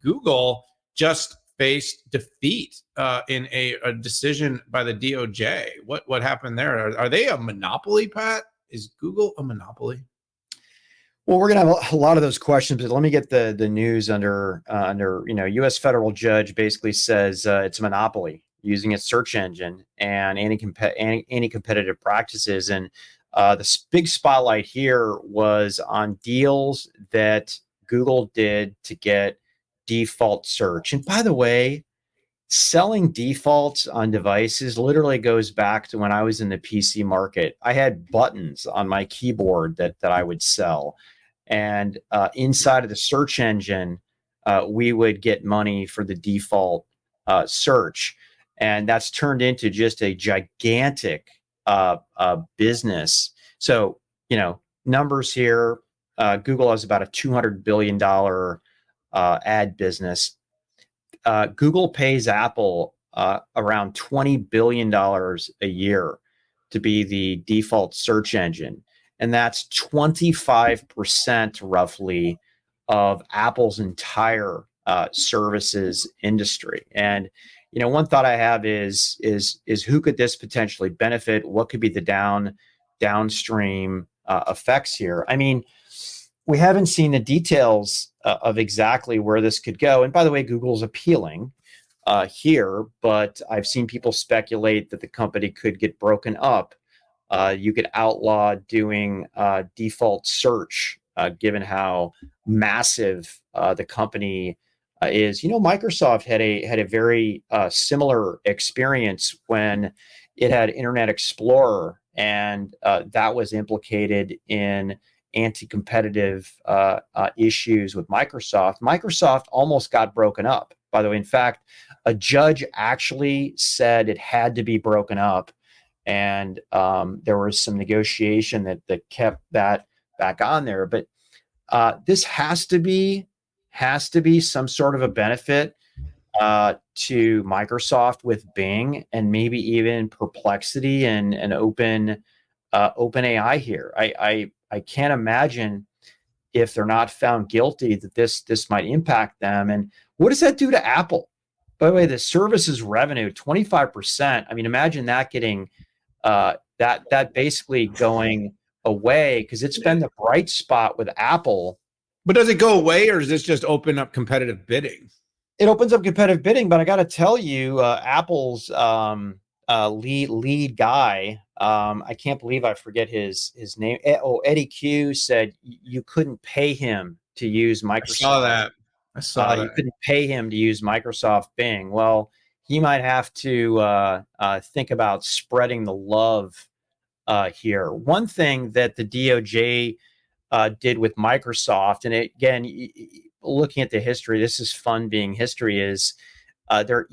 Google just faced defeat in a decision by the DOJ. What happened there? Are they a monopoly, Pat? Is Google a monopoly? Well, we're going to have a lot of those questions, but let me get the news under U.S. federal judge basically says it's a monopoly using its search engine and anti-competitive practices. And the big spotlight here was on deals that Google did to get default search. And by the way, selling defaults on devices literally goes back to when I was in the PC market. I had buttons on my keyboard that I would sell. And inside of the search engine, we would get money for the default search. And that's turned into just a gigantic business. So, numbers here, Google has about a $200 billion ad business. Google pays Apple around $20 billion a year to be the default search engine. And that's 25% roughly of Apple's entire services industry. And one thought I have is who could this potentially benefit? What could be the downstream effects here? I mean, we haven't seen the details of exactly where this could go. And by the way, Google's appealing here, but I've seen people speculate that the company could get broken up. You could outlaw doing default search, given how massive the company is. Microsoft had a very similar experience when it had Internet Explorer, and that was implicated in anti-competitive issues with Microsoft. Microsoft almost got broken up. By the way, in fact, a judge actually said it had to be broken up. And there was some negotiation that kept that back on there. But this has to be some sort of a benefit to Microsoft with Bing, and maybe even Perplexity and OpenAI here. I can't imagine, if they're not found guilty, that this might impact them. And what does that do to Apple? By the way, the services revenue, 25%. I mean, imagine that getting that basically going away, because it's been the bright spot with Apple. But does it go away, or does this just open up competitive bidding? It opens up competitive bidding, but I got to tell you, Apple's lead guy, I can't believe I forget his name. Eddie Q said you couldn't pay him to use Microsoft. I saw that. You couldn't pay him to use Microsoft Bing. Well, he might have to think about spreading the love here. One thing that the DOJ did with Microsoft, and again, looking at the history, this is fun being history, is they're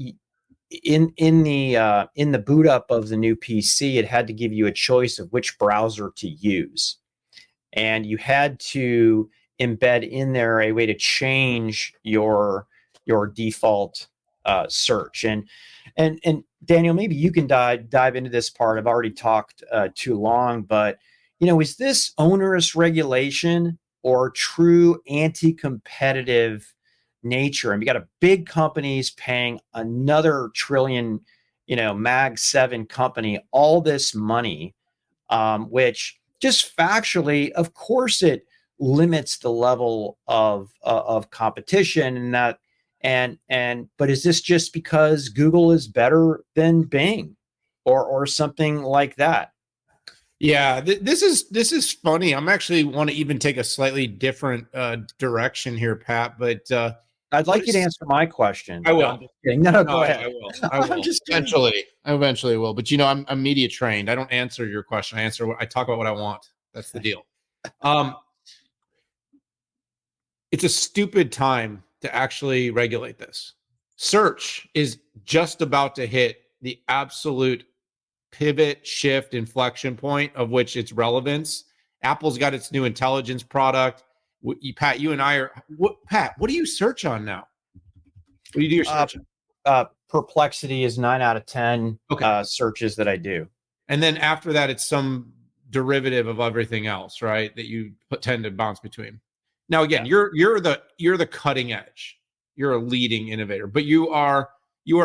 in the boot up of the new PC, it had to give you a choice of which browser to use, and you had to embed in there a way to change your default search. And Daniel, maybe you can dive into this part. I've already talked too long, but is this onerous regulation or true anti-competitive nature? And we got a big companies paying another trillion, Mag 7 company, all this money, which just factually, of course, it limits the level of competition, and that. But is this just because Google is better than Bing or something like that? Yeah, this is funny. I'm actually want to even take a slightly different direction here, Pat. But I'd like you to answer my question. I will. No, go ahead. I will. I'm just eventually. I eventually will. But I'm media trained. I don't answer your question. I talk about what I want. That's the deal. It's a stupid time to actually regulate this. Search is just about to hit the absolute pivot, shift, inflection point of which its relevance. Apple's got its new intelligence product. Pat, you and I are. Pat, what do you search on now? What do you do your search on? Perplexity is 9 out of 10 searches that I do. And then after that, it's some derivative of everything else, right? That you tend to bounce between. Now, again, you're the cutting edge. you're a leading innovator, but you are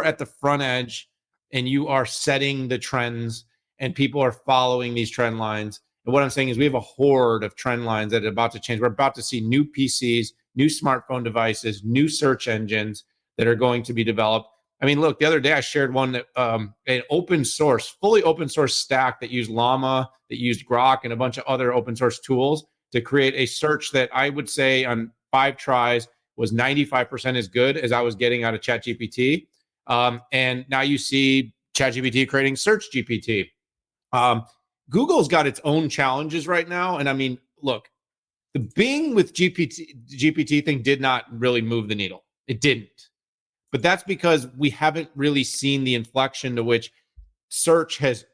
at the front edge, and you are setting the trends, and people are following these trend lines. And what I'm saying is we have a horde of trend lines that are about to change. We're about to see new PCs, new smartphone devices, new search engines that are going to be developed. I mean, look, the other day I shared one that an open source, fully open source stack that used Llama, that used Grok, and a bunch of other open source tools to create a search that I would say on 5 tries was 95% as good as I was getting out of ChatGPT. And now you see ChatGPT creating Search GPT. Google's got its own challenges right now. And I mean, look, the Bing with GPT thing did not really move the needle. It didn't. But that's because we haven't really seen the inflection to which search has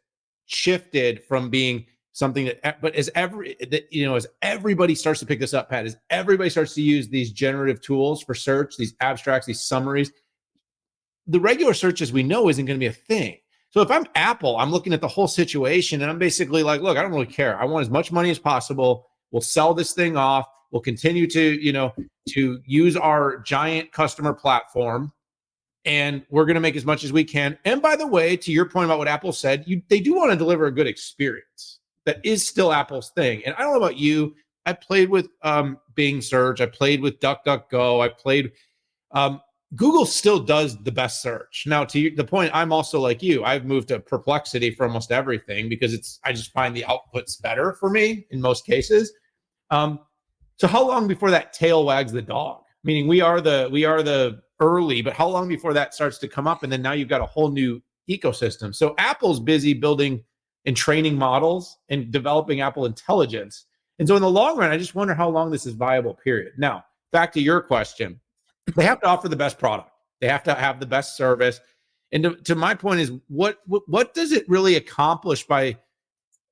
shifted from being something that, but as everybody starts to pick this up, Pat, as everybody starts to use these generative tools for search, these abstracts, these summaries, the regular search as we know isn't going to be a thing. So if I'm Apple, I'm looking at the whole situation and I'm basically like, look, I don't really care. I want as much money as possible. We'll sell this thing off. We'll continue to use our giant customer platform, and we're going to make as much as we can. And by the way, to your point about what Apple said, they do want to deliver a good experience. That is still Apple's thing. And I don't know about you. I played with Bing search. I played with DuckDuckGo. I played. Google still does the best search. Now, to the point, I'm also like you. I've moved to Perplexity for almost everything because I just find the outputs better for me in most cases. So how long before that tail wags the dog? Meaning we are the early, but how long before that starts to come up? And then now you've got a whole new ecosystem. So Apple's busy building and training models and developing Apple Intelligence. And so in the long run, I just wonder how long this is viable, period. Now, back to your question. They have to offer the best product. They have to have the best service. And to my point is, what does it really accomplish by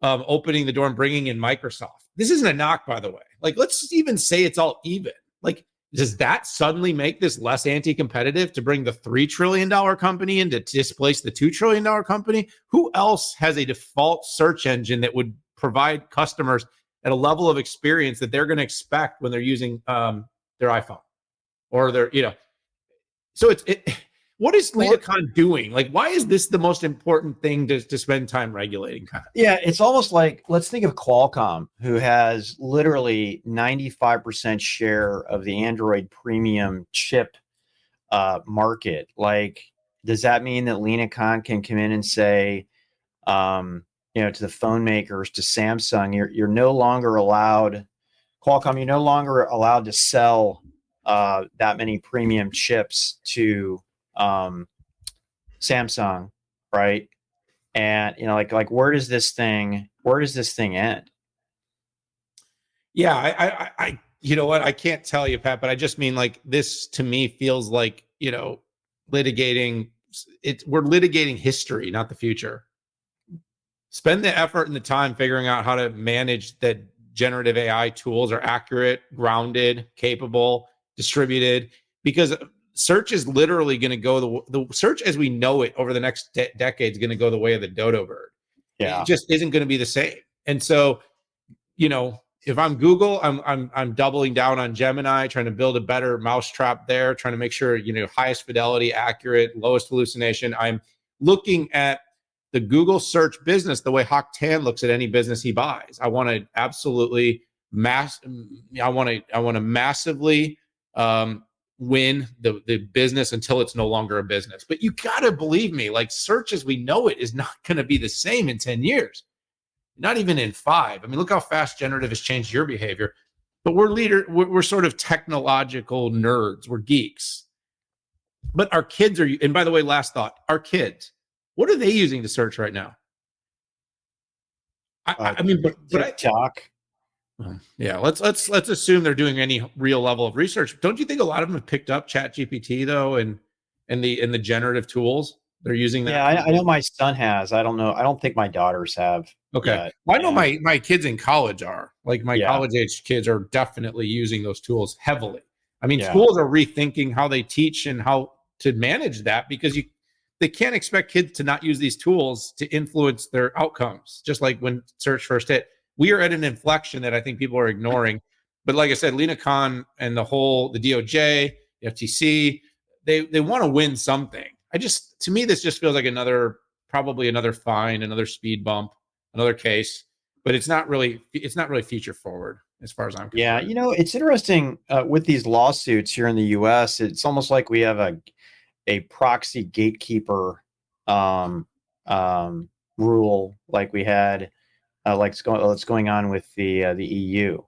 opening the door and bringing in Microsoft? This isn't a knock, by the way. Like, let's even say it's all even. Like, does that suddenly make this less anti-competitive to bring the $3 trillion company in to displace the $2 trillion company? Who else has a default search engine that would provide customers at a level of experience that they're going to expect when they're using their iPhone? Or they're, so what is Lina Khan doing? Like, why is this the most important thing to spend time regulating? Kind of? Yeah, it's almost like, let's think of Qualcomm, who has literally 95% share of the Android premium chip market. Like, does that mean that Lina Khan can come in and say, to the phone makers, to Samsung, you're no longer allowed, Qualcomm, you're no longer allowed to sell that many premium chips to Samsung, right? And like where does this thing end? Yeah, I you know what, I can't tell you, Pat, but I just mean, like, this to me feels like litigating it. We're litigating history, not the future. Spend the effort and the time figuring out how to manage that generative AI tools are accurate, grounded, capable, distributed, because search is literally going to go the search as we know it over the next decade is going to go the way of the dodo bird. Yeah, it just isn't going to be the same. And so, if I'm Google, I'm doubling down on Gemini, trying to build a better mousetrap there, trying to make sure highest fidelity, accurate, lowest hallucination. I'm looking at the Google search business the way Hock Tan looks at any business he buys. I want to absolutely I want to massively win the business until it's no longer a business. But you got to believe me, like, search as we know it is not going to be the same in 10 years, not even in 5. I mean, look how fast generative has changed your behavior. But we're sort of technological nerds. We're geeks. But our kids are, and by the way, last thought, our kids, what are they using to search right now? I mean, but TikTok. Yeah, let's assume they're doing any real level of research. Don't you think a lot of them have picked up ChatGPT though, and the generative tools they're using? That Yeah, I know my son has. I don't know. I don't think my daughters have. Okay, yet. Well, I know my kids in college are. Like, my college age kids are definitely using those tools heavily. I mean, schools are rethinking how they teach and how to manage that, because they can't expect kids to not use these tools to influence their outcomes. Just like when search first hit, we are at an inflection that I think people are ignoring. But like I said, Lina Khan and the DOJ the FTC. They want to win something. To me, this just feels like probably another fine, another speed bump, another case, but it's not really feature forward as far as I'm concerned. Yeah, it's interesting with these lawsuits here in the U.S. It's almost like we have a proxy gatekeeper um, rule, like we had, what's going on with the EU.